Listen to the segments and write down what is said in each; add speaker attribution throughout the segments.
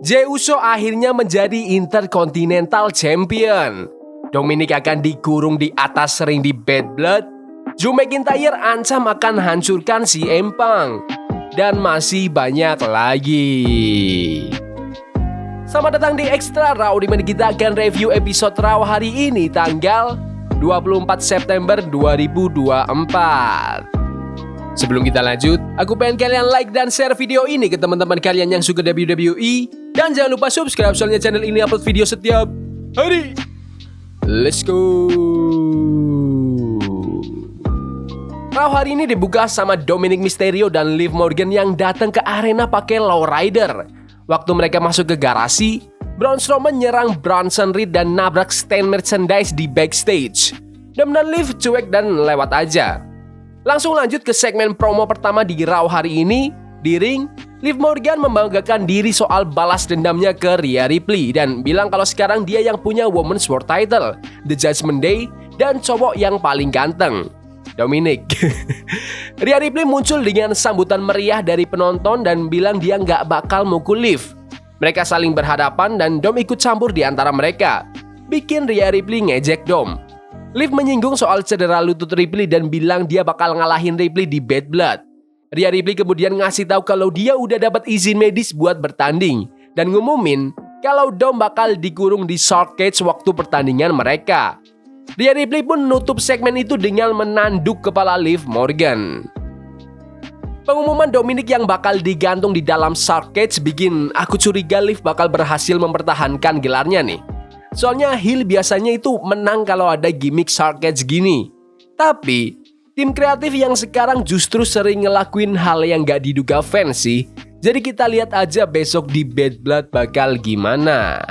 Speaker 1: Jey Uso akhirnya menjadi Intercontinental Champion. Dominic akan dikurung di atas ring di Bad Blood. Drew McIntyre ancam akan hancurkan CM Punk. Dan masih banyak lagi. Selamat datang di Extra Raw, di mana kita akan review episode Raw hari ini tanggal 24 September 2024. Sebelum kita lanjut, aku pengen kalian like dan share video ini ke teman-teman kalian yang suka WWE. Dan jangan lupa subscribe, soalnya channel ini upload video setiap hari. Let's go. Raw hari ini dibuka sama Dominic Mysterio dan Liv Morgan yang datang ke arena pakai lowrider. Waktu mereka masuk ke garasi, Braun Strowman nyerang Bronson Reed dan nabrak stand merchandise di backstage. Dom dan Liv cuek dan lewat aja. Langsung lanjut ke segmen promo pertama di Raw hari ini. Di ring, Liv Morgan membanggakan diri soal balas dendamnya ke Rhea Ripley dan bilang kalau sekarang dia yang punya Women's World Title, The Judgment Day, dan cowok yang paling ganteng, Dominic. Rhea Ripley muncul dengan sambutan meriah dari penonton dan bilang dia nggak bakal mukul Liv. Mereka saling berhadapan dan Dom ikut campur di antara mereka, bikin Rhea Ripley ngejek Dom. Liv menyinggung soal cedera lutut Ripley dan bilang dia bakal ngalahin Ripley di Bad Blood. Rhea Ripley kemudian ngasih tahu kalau dia udah dapat izin medis buat bertanding dan ngumumin kalau Dom bakal dikurung di Shark Cage waktu pertandingan mereka. Rhea Ripley pun nutup segmen itu dengan menanduk kepala Liv Morgan. Pengumuman Dominic yang bakal digantung di dalam Shark Cage bikin aku curiga Liv bakal berhasil mempertahankan gelarnya nih. Soalnya heel biasanya itu menang kalau ada gimmick Shark Cage gini. Tapi tim kreatif yang sekarang justru sering ngelakuin hal yang gak diduga fans sih. Jadi kita lihat aja besok di Bad Blood bakal gimana.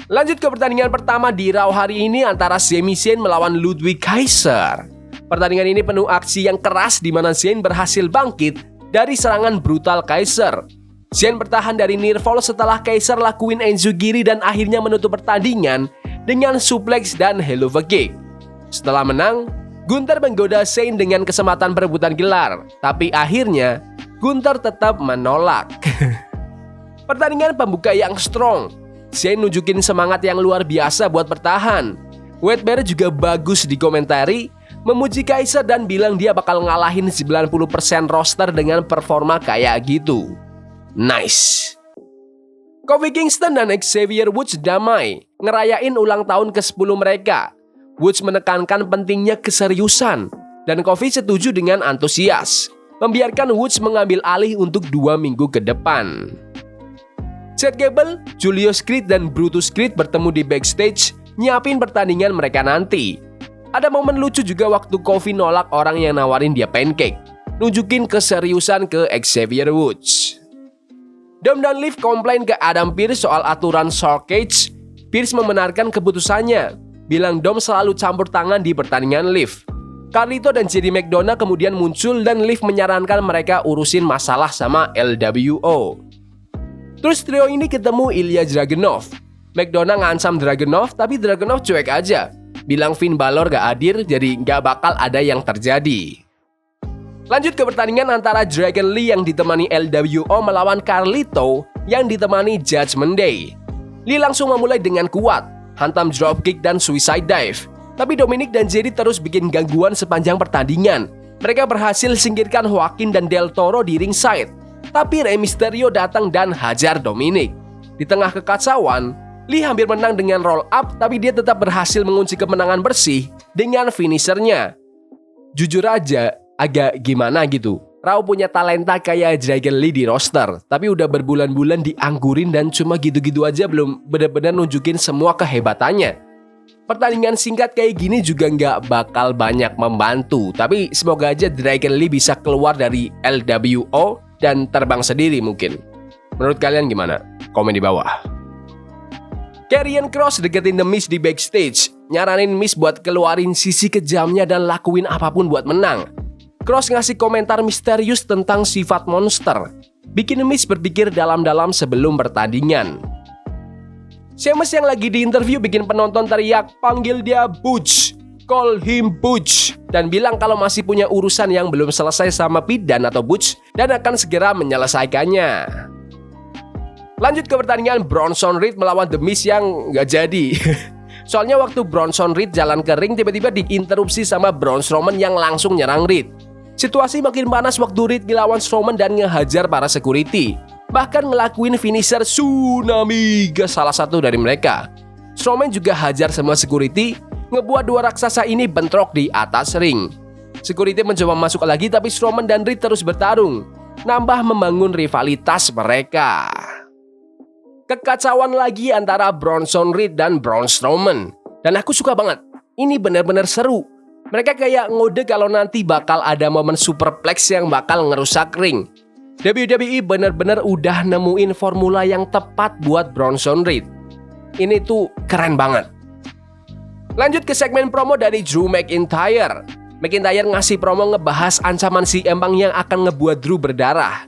Speaker 1: Lanjut ke pertandingan pertama di Raw hari ini antara Sami Zayn melawan Ludwig Kaiser. Pertandingan ini penuh aksi yang keras di mana Zayn berhasil bangkit dari serangan brutal Kaiser. Zayn bertahan dari nearfall setelah Kaiser lakuin enziguri dan akhirnya menutup pertandingan dengan suplex dan helluva kick. Setelah menang, Gunther menggoda Zayn dengan kesempatan perebutan gelar, tapi akhirnya Gunther tetap menolak. Pertandingan pembuka yang strong. Zayn nunjukin semangat yang luar biasa buat bertahan. Wade Barrett juga bagus dikomentari, memuji Kaiser dan bilang dia bakal ngalahin 90% roster dengan performa kayak gitu. Nice. Kofi Kingston dan Xavier Woods damai, ngerayain ulang tahun ke-10 mereka. Woods menekankan pentingnya keseriusan, dan Kofi setuju dengan antusias, membiarkan Woods mengambil alih untuk 2 minggu ke depan. Chad Gable, Julius Creed, dan Brutus Creed bertemu di backstage, nyiapin pertandingan mereka nanti. Ada momen lucu juga waktu Kofi nolak orang yang nawarin dia pancake, nunjukin keseriusan ke Xavier Woods. Dom dan Liv komplain ke Adam Pearce soal aturan Shark Cage. Pearce membenarkan keputusannya, bilang Dom selalu campur tangan di pertandingan Liv. Carlito dan JD McDonough kemudian muncul dan Liv menyarankan mereka urusin masalah sama LWO. Terus trio ini ketemu Ilya Dragunov. McDonough ngancam Dragunov, tapi Dragunov cuek aja, bilang Finn Balor gak hadir jadi gak bakal ada yang terjadi. Lanjut ke pertandingan antara Dragon Lee yang ditemani LWO melawan Carlito yang ditemani Judgment Day. Lee langsung memulai dengan kuat, hantam dropkick dan suicide dive. Tapi Dominic dan JD terus bikin gangguan sepanjang pertandingan. Mereka berhasil singkirkan Joaquin dan Del Toro di ringside. Tapi Rey Mysterio datang dan hajar Dominic. Di tengah kekacauan, Lee hampir menang dengan roll up, tapi dia tetap berhasil mengunci kemenangan bersih dengan finishernya. Jujur aja, agak gimana gitu. Raw punya talenta kayak Dragon Lee di roster, tapi udah berbulan-bulan dianggurin dan cuma gitu-gitu aja belum benar-benar nunjukin semua kehebatannya. Pertandingan singkat kayak gini juga nggak bakal banyak membantu, tapi semoga aja Dragon Lee bisa keluar dari LWO dan terbang sendiri mungkin. Menurut kalian gimana? Komen di bawah. Karrion Kross deketin The Miz di backstage, nyaranin Miz buat keluarin sisi kejamnya dan lakuin apapun buat menang. Kross ngasih komentar misterius tentang sifat monster, bikin Miz berpikir dalam-dalam sebelum pertandingan. Sheamus yang lagi di interview bikin penonton teriak, panggil dia Butch, call him Butch, dan bilang kalau masih punya urusan yang belum selesai sama Pete Dan atau Butch dan akan segera menyelesaikannya. Lanjut ke pertandingan Bronson Reed melawan The Miz yang nggak jadi. Soalnya waktu Bronson Reed jalan ke ring tiba-tiba diinterupsi sama Braun Strowman yang langsung nyerang Reed. Situasi makin panas waktu Reed ngelawan Strowman dan ngehajar para security. Bahkan ngelakuin finisher Tsunami ke salah satu dari mereka. Strowman juga hajar semua security, ngebuat dua raksasa ini bentrok di atas ring. Security mencoba masuk lagi tapi Strowman dan Reed terus bertarung, nambah membangun rivalitas mereka. Kekacauan lagi antara Bronson Reed dan Braun Strowman. Dan aku suka banget. Ini benar-benar seru. Mereka kayak ngode kalau nanti bakal ada momen superplex yang bakal ngerusak ring. WWE benar-benar udah nemuin formula yang tepat buat Bronson Reed. Ini tuh keren banget. Lanjut ke segmen promo dari Drew McIntyre. McIntyre ngasih promo ngebahas ancaman CM Punk yang akan ngebuat Drew berdarah.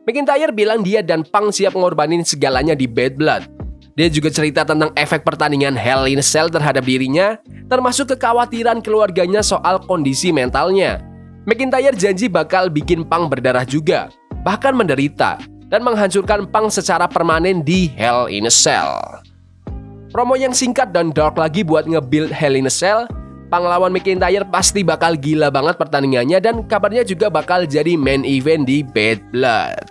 Speaker 1: McIntyre bilang dia dan Punk siap ngorbanin segalanya di Bad Blood. Dia juga cerita tentang efek pertandingan Hell in a Cell terhadap dirinya, termasuk kekhawatiran keluarganya soal kondisi mentalnya. McIntyre janji bakal bikin Punk berdarah juga, bahkan menderita, dan menghancurkan Punk secara permanen di Hell in a Cell. Promo yang singkat dan dark lagi buat nge-build Hell in a Cell. Punk lawan McIntyre pasti bakal gila banget pertandingannya dan kabarnya juga bakal jadi main event di Bad Blood.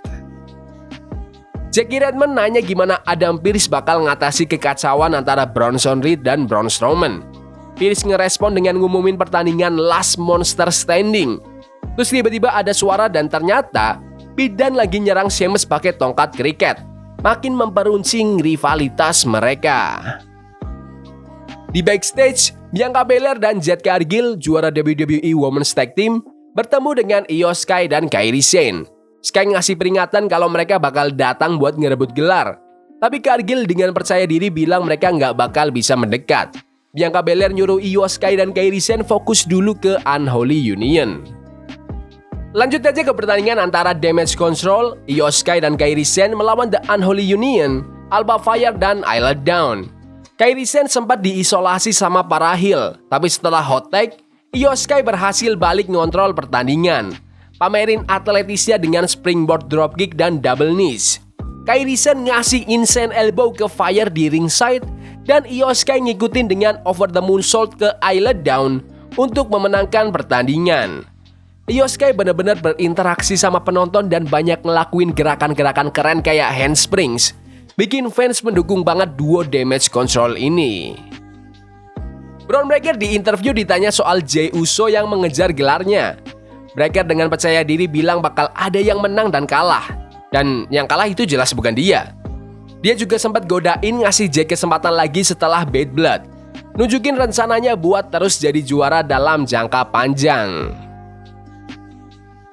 Speaker 1: Jackie Redmond nanya gimana Adam Pearce bakal ngatasi kekacauan antara Bronson Reed dan Braun Strowman. Pearce ngerespon dengan ngumumin pertandingan Last Monster Standing. Terus tiba-tiba ada suara dan ternyata Bidan lagi nyerang Sheamus pakai tongkat kriket, makin memperuncing rivalitas mereka. Di backstage, Bianca Belair dan Jade Cargill, juara WWE Women's Tag Team, bertemu dengan Io Sky dan Kairi Sane. Sky ngasih peringatan kalau mereka bakal datang buat ngerebut gelar. Tapi Cargill dengan percaya diri bilang mereka nggak bakal bisa mendekat. Bianca Belair nyuruh Io Sky dan Kairi Sane fokus dulu ke Unholy Union. Lanjut aja ke pertandingan antara Damage Control, Io Sky dan Kairi Sane melawan The Unholy Union, Alba Fire dan Isla Dawn. Kairi Sane sempat diisolasi sama para heel, tapi setelah hot tag, Io Sky berhasil balik ngontrol pertandingan. Pamerin atletisnya dengan springboard dropkick dan double knees. Kairi Sane ngasih insane elbow ke Fire di ringside, dan Io Sky ngikutin dengan over the moonsault ke Isla Dawn untuk memenangkan pertandingan. Io Sky benar-benar berinteraksi sama penonton dan banyak ngelakuin gerakan-gerakan keren kayak handsprings. Bikin fans mendukung banget duo Damage Control ini. Bron Breakker di interview ditanya soal Jey Uso yang mengejar gelarnya. Breakker dengan percaya diri bilang bakal ada yang menang dan kalah. Dan yang kalah itu jelas bukan dia. Dia juga sempat godain ngasih Jey kesempatan lagi setelah Bad Blood. Nunjukin rencananya buat terus jadi juara dalam jangka panjang.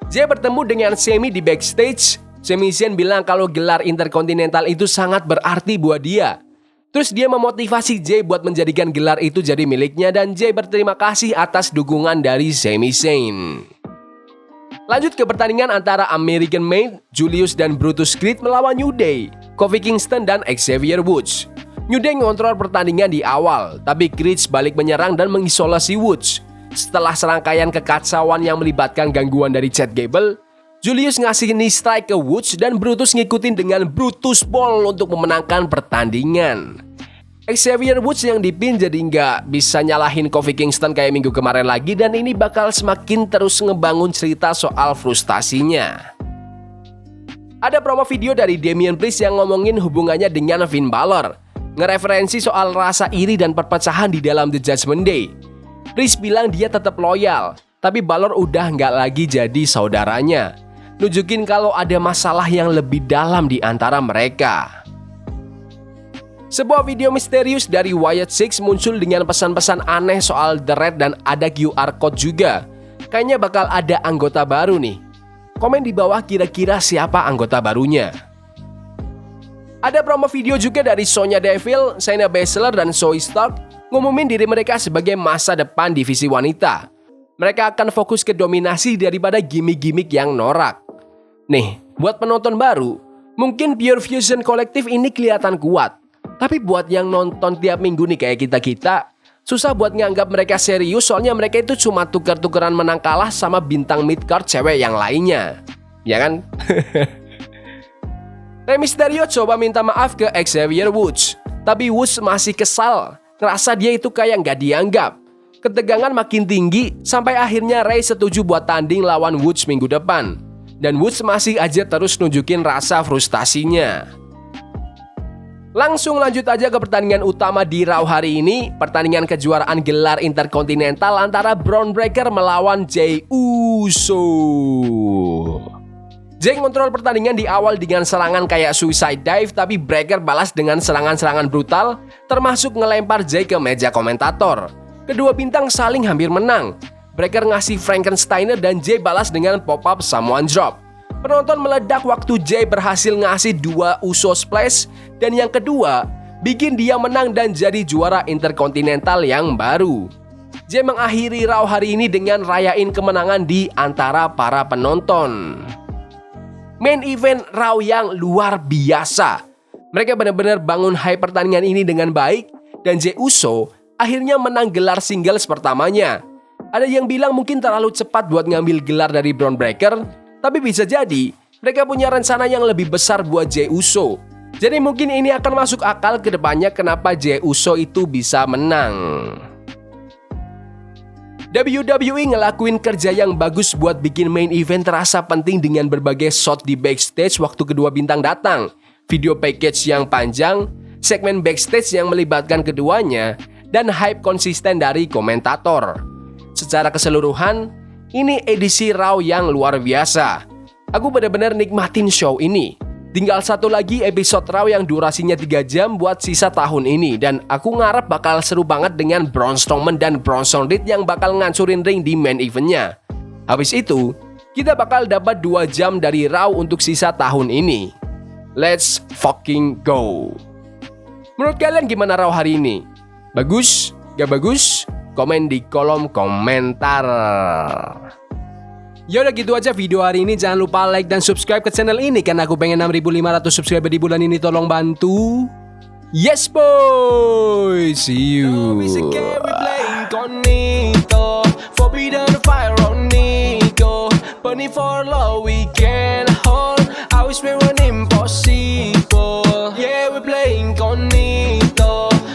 Speaker 1: Jey bertemu dengan Sami di backstage. Sami Zayn bilang kalau gelar Intercontinental itu sangat berarti buat dia. Terus dia memotivasi Jey buat menjadikan gelar itu jadi miliknya dan Jey berterima kasih atas dukungan dari Sami Zayn. Lanjut ke pertandingan antara American Made, Julius dan Brutus Creed melawan New Day, Kofi Kingston dan Xavier Woods. New Day ngontrol pertandingan di awal, tapi Creed balik menyerang dan mengisolasi Woods. Setelah serangkaian kekacauan yang melibatkan gangguan dari Chad Gable, Julius ngasih knee strike ke Woods dan Brutus ngikutin dengan Brutus Ball untuk memenangkan pertandingan. Xavier Woods yang dipin jadi nggak bisa nyalahin Kofi Kingston kayak minggu kemarin lagi dan ini bakal semakin terus ngebangun cerita soal frustasinya. Ada promo video dari Damian Priest yang ngomongin hubungannya dengan Finn Balor, ngereferensi soal rasa iri dan perpecahan di dalam The Judgment Day. Priest bilang dia tetap loyal, tapi Balor udah nggak lagi jadi saudaranya. Nunjukin kalau ada masalah yang lebih dalam di antara mereka. Sebuah video misterius dari Wyatt Six muncul dengan pesan-pesan aneh soal The Red dan ada QR Code juga. Kayaknya bakal ada anggota baru nih. Komen di bawah kira-kira siapa anggota barunya. Ada promo video juga dari Sonya Deville, Shayna Baszler dan Zoey Stark ngumumin diri mereka sebagai masa depan divisi wanita. Mereka akan fokus ke dominasi daripada gimmick-gimmick yang norak. Nih, buat penonton baru, mungkin Pure Fusion Collective ini kelihatan kuat. Tapi buat yang nonton tiap minggu nih kayak kita-kita, susah buat nganggap mereka serius soalnya mereka itu cuma tukar-tukaran menang kalah sama bintang mid-card cewek yang lainnya. Ya kan? Rey Mysterio coba minta maaf ke Xavier Woods, tapi Woods masih kesal, ngerasa dia itu kayak nggak dianggap. Ketegangan makin tinggi sampai akhirnya Rey setuju buat tanding lawan Woods minggu depan. Dan Woods masih aja terus nunjukin rasa frustasinya. Langsung lanjut aja ke pertandingan utama di Raw hari ini, pertandingan kejuaraan gelar Intercontinental antara Bron Breakker melawan Jey Uso. Jey ngontrol pertandingan di awal dengan serangan kayak suicide dive, tapi Breakker balas dengan serangan-serangan brutal, termasuk ngelempar Jey ke meja komentator. Kedua bintang saling hampir menang. Breakker ngasih Frankensteiner dan Jey balas dengan pop-up Samoan Drop. Penonton meledak waktu Jey berhasil ngasih 2 Uso Splash, dan yang kedua bikin dia menang dan jadi juara Intercontinental yang baru. Jey mengakhiri Raw hari ini dengan rayain kemenangan di antara para penonton. Main event Raw yang luar biasa. Mereka benar-benar bangun hype pertandingan ini dengan baik, dan Jey Uso akhirnya menang gelar singles pertamanya. Ada yang bilang mungkin terlalu cepat buat ngambil gelar dari Bron Breakker, tapi bisa jadi mereka punya rencana yang lebih besar buat Jey Uso. Jadi mungkin ini akan masuk akal ke depannya kenapa Jey Uso itu bisa menang. WWE ngelakuin kerja yang bagus buat bikin main event terasa penting dengan berbagai shot di backstage waktu kedua bintang datang, video package yang panjang, segmen backstage yang melibatkan keduanya, dan hype konsisten dari komentator. Secara keseluruhan, ini edisi Raw yang luar biasa. Aku benar-benar nikmatin show ini. Tinggal satu lagi episode Raw yang durasinya 3 jam buat sisa tahun ini, dan aku ngarep bakal seru banget dengan Braun Strowman dan Bronson Reed yang bakal ngancurin ring di main eventnya. Habis itu, kita bakal dapat 2 jam dari Raw untuk sisa tahun ini. Let's fucking go. Menurut kalian gimana Raw hari ini? Bagus? Gak bagus? Komen di kolom komentar. Ya udah gitu aja video hari ini. Jangan lupa like dan subscribe ke channel ini karena aku pengen 6.500 subscriber di bulan ini. Tolong bantu. Yes boy. See you. Forbidden fire on Nico. Bunny for love we can hold. I wish we were